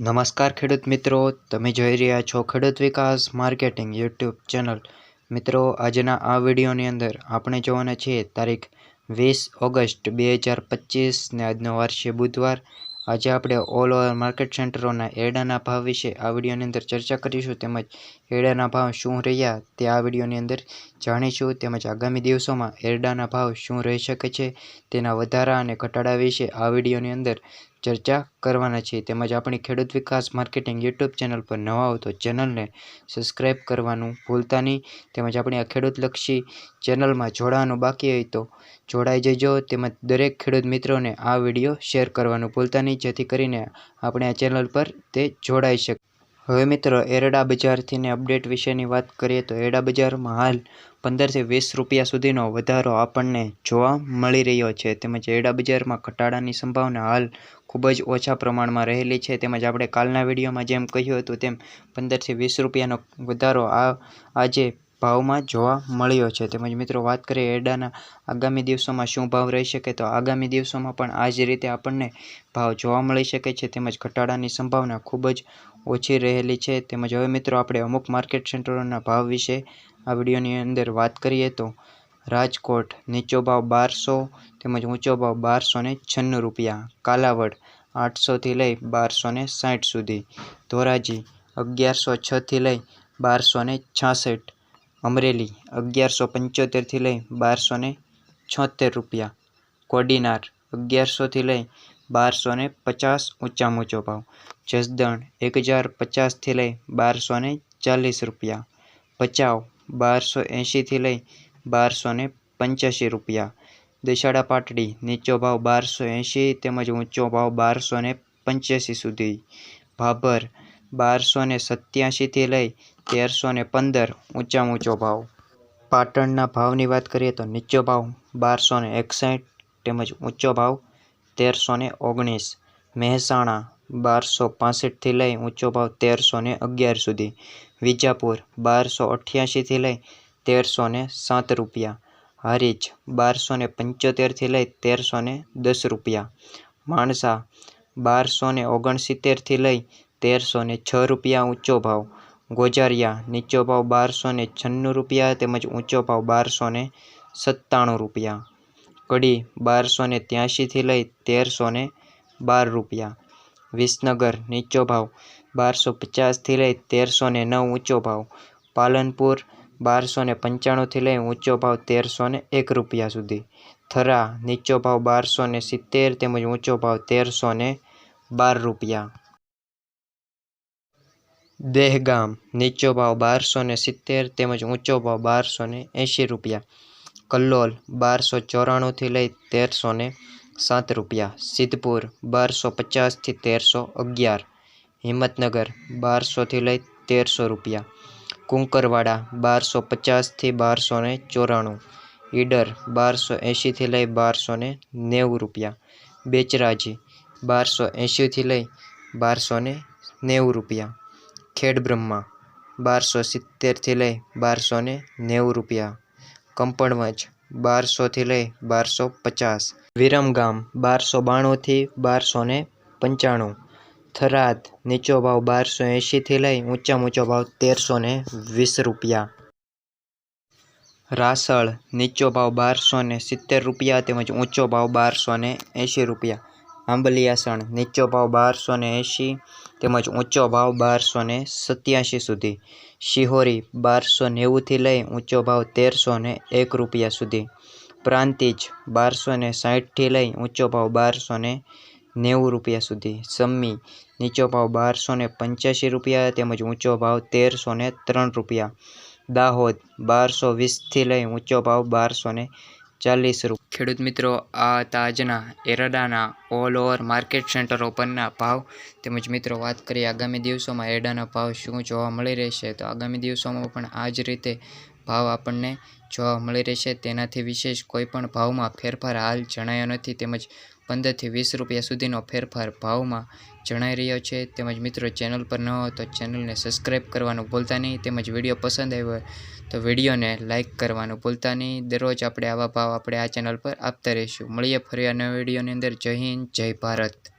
નમસ્કાર ખેડૂત મિત્રો, તમે જોઈ રહ્યા છો ખેડૂત વિકાસ માર્કેટિંગ યુટ્યુબ ચેનલ। મિત્રો, આજના આ વિડીયોની અંદર આપણે જોવાના છીએ તારીખ 20 ઓગસ્ટ 2025 ને આજનો વાર છે બુધવાર। આજે આપણે ઓલ ઓવર માર્કેટ સેન્ટરોના એરડાના ભાવ વિશે આ વિડીયોની અંદર ચર્ચા કરીશું, તેમજ એરડાના ભાવ શું રહ્યા તે આ વિડીયોની અંદર જાણીશું, તેમજ આગામી દિવસોમાં એરડાના ભાવ શું રહી શકે છે તેના વધારા અને ઘટાડા વિશે આ વિડીયોની અંદર ચર્ચા કરવાના છે। તેમજ આપણી ખેડૂત વિકાસ માર્કેટિંગ યુટ્યુબ ચેનલ પર નવા હો તો ચેનલને સબસ્ક્રાઈબ કરવાનું ભૂલતા નહીં। તેમજ આપણી આ ખેડૂતલક્ષી ચેનલમાં જોડાવાનું બાકી હોય તો જોડાઈ જજો, તેમજ દરેક ખેડૂત મિત્રોને આ વિડીયો શેર કરવાનું ભૂલતા નહીં, જેથી કરીને આપણે આ ચેનલ પર તે જોડાઈ શકે। હવે મિત્રો, એરડા બજારથી અપડેટ વિશેની વાત કરીએ તો એરડા બજારમાં હાલ 15 થી 20 રૂપિયા સુધીનો વધારો આપણને જોવા મળી રહ્યો છે, તેમજ એરડા બજારમાં ઘટાડાની સંભાવના હાલ ખૂબ જ ઓછા પ્રમાણમાં રહેલી છે। તેમજ આપણે કાલના વિડીયોમાં જેમ કહ્યું હતું તેમ 15 થી 20 રૂપિયાનો વધારો આજે ભાવમાં જોવા મળ્યો છે। તેમજ મિત્રો, વાત કરીએ એરડાના આગામી દિવસોમાં શું ભાવ રહી શકે તો આગામી દિવસોમાં પણ આ જ રીતે આપણને ભાવ જોવા મળી શકે છે, તેમજ ઘટાડાની સંભાવના ખૂબ જ ઓછી રહેલી છે। તેમજ હવે મિત્રો, આપણે અમુક માર્કેટ સેન્ટરોના ભાવ વિશે આ વિડીયોની અંદર વાત કરીએ તો રાજકોટ નીચો ભાવ 1200 તેમજ ઊંચો ભાવ 1296 રૂપિયા, કાલાવડ 800 થી લઈ 1260 સુધી, ધોરાજી 1106 થી લઈ 1266, અમરેલી 1175 થી લઈ 1276 રૂપિયા, કોડીનાર 1100 થી લઈ 1250 ઊંચામાં ઊંચો ભાવ, જસદણ 1050 થી લઈ 1240 રૂપિયા, ભચાઉ 1280 થી લઈ 1285 રૂપિયા, દસાડા પાટડી નીચો ભાવ 1280 તેમજ ઊંચો ભાવ 1285 સુધી, ભાભર 1287 થી લઈ 1315 ઊંચામાં ઊંચો ભાવ। પાટણના ભાવની વાત કરીએ તો નીચો ભાવ 1261 તેમજ ઊંચો ભાવ 1319, મહેસાણા 1265 થી લઈ ઊંચો ભાવ 1311 સુધી, વિજાપુર 1288 થી લઈ 1307 રૂપિયા, હારીજ 1275 થી લઈ 1310 રૂપિયા, માણસા 1269 થી લઈ 1306 રૂપિયા ઊંચો ભાવ, ગોજારિયા નીચો ભાવ 1296 રૂપિયા તેમજ ઊંચો ભાવ 1297 રૂપિયા, કડી 1283 થી લઈ 1312 રૂપિયા, વિસનગર નીચો ભાવ 1250 થી લઈ 1309 ઊંચો ભાવ, પાલનપુર 1295 થી લઈ ઊંચો ભાવ 1301 રૂપિયા સુધી, થરા નીચો ભાવ 1270 તેમજ ઊંચો ભાવ 1312 રૂપિયા, દહેગામ નીચો ભાવ 1270 તેમજ ઊંચો ભાવ 1280 રૂપિયા, કલ્લોલ 1294 થી લઈ 1307 રૂપિયા, સિદ્ધપુર 1250 થી 1311, હિંમતનગર 1200 થી લઈ 1300 રૂપિયા, કુંકરવાડા 1250 થી 1294, ઈડર 1280 થી લઈ 1290 રૂપિયા, બેચરાજી 1280 થી લઈ 1290 રૂપિયા, ખેડબ્રહ્મા 1270 થી લઈ 1290 રૂપિયા, કંપણવંજ 1200 થી લઈ 1250, વિરમગામ 1292 થી 1295, થરાદ નીચો ભાવ 1280 થી લઈ ઊંચામાં ઊંચો ભાવ 1320 રૂપિયા, રાસળ નીચો ભાવ 1270 રૂપિયા તેમજ ઊંચો ભાવ 1280 રૂપિયા, આંબલિયાસણ નીચો ભાવ 1280 તેમજ ઊંચો ભાવ 1287 સુધી, શિહોરી 1290 થી લઈ ઊંચો ભાવ 1301 રૂપિયા સુધી, પ્રાંતિજ 1260 થી લઈ ઊંચો ભાવ 1290 રૂપિયા સુધી, સમ્મી નીચો ભાવ 1285 રૂપિયા તેમજ ઊંચો ભાવ 1303 રૂપિયા, દાહોદ 1220 થી લઈ ઊંચો ભાવ 1240 રૂપિયા। ખેડૂત મિત્રો, આ હતા આજના એરડાના ઓલ ઓવર માર્કેટ સેન્ટરો પરના ભાવ। તેમજ મિત્રો, વાત કરીએ આગામી દિવસોમાં એરડાના ભાવ શું જોવા મળી રહેશે તો આગામી દિવસોમાં પણ આ જ રીતે ભાવ આપણને જોવા મળી રહેશે, તેનાથી વિશેષ કોઈ પણ ભાવમાં ફેરફાર હાલ જણાયો નથી, તેમજ 15 થી 20 રૂપિયા સુધીનો ફેરફાર ભાવમાં જણાઈ રહ્યો છે। તેમજ મિત્રો, ચેનલ પર ન હોય તો ચેનલને સબસ્ક્રાઈબ કરવાનું ભૂલતા નહીં, તેમજ વિડીયો પસંદ આવ્યો હોય તો વિડીયોને લાઇક કરવાનું ભૂલતા નહીં। દરરોજ આપણે આવા ભાવ આપણે આ ચેનલ પર આપતા રહીશું। મળીએ ફરી આ નવા વિડીયોની અંદર। જય હિન્દ, જય ભારત।